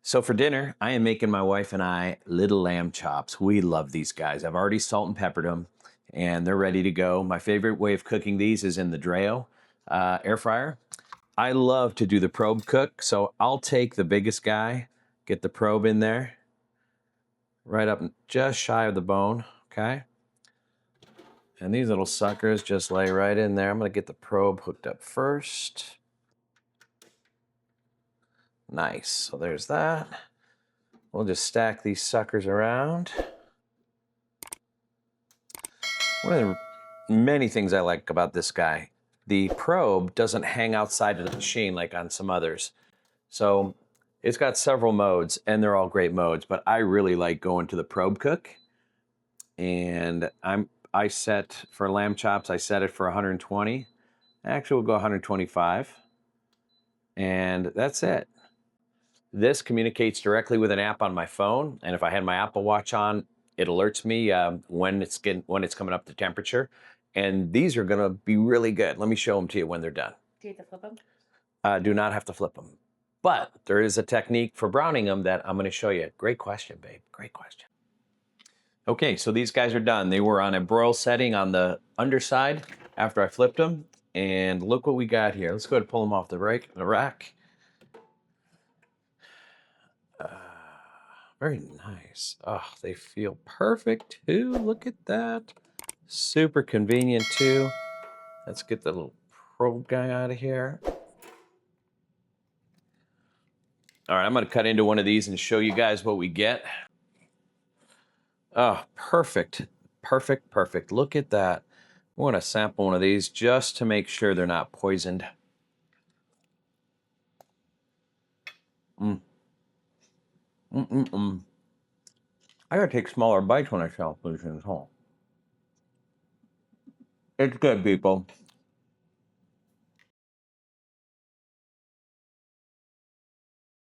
So for dinner, I am making my wife and I little lamb chops. We love these guys. I've already salt and peppered them and they're ready to go. My favorite way of cooking these is in the Dreo air fryer. I love to do the probe cook, so I'll take the biggest guy, get the probe in there, right up just shy of the bone, okay? And these little suckers just lay right in there. I'm gonna get the probe hooked up first. Nice, so there's that. We'll just stack these suckers around. One of the many things I like about this guy, the probe doesn't hang outside of the machine like on some others. So it's got several modes and they're all great modes, but I really like going to the probe cook. And I set for lamb chops, I set it for 120. Actually, we'll go 125. And that's it. This communicates directly with an app on my phone, and if I had my Apple Watch on, it alerts me when it's coming up to temperature. And these are going to be really good. Let me show them to you when they're done. Do you have to flip them? Do not have to flip them, but there is a technique for browning them that I'm going to show you. Great question, babe. Great question. Okay, so these guys are done. They were on a broil setting on the underside after I flipped them, and look what we got here. Let's go ahead and pull them off the rack. Very nice. Oh, they feel perfect too. Look at that. Super convenient too. Let's get the little probe guy out of here. All right, I'm gonna cut into one of these and show you guys what we get. Oh, perfect. Perfect, perfect. Look at that. I want to sample one of these just to make sure they're not poisoned. I gotta take smaller bites when I sell these things home. It's good, people.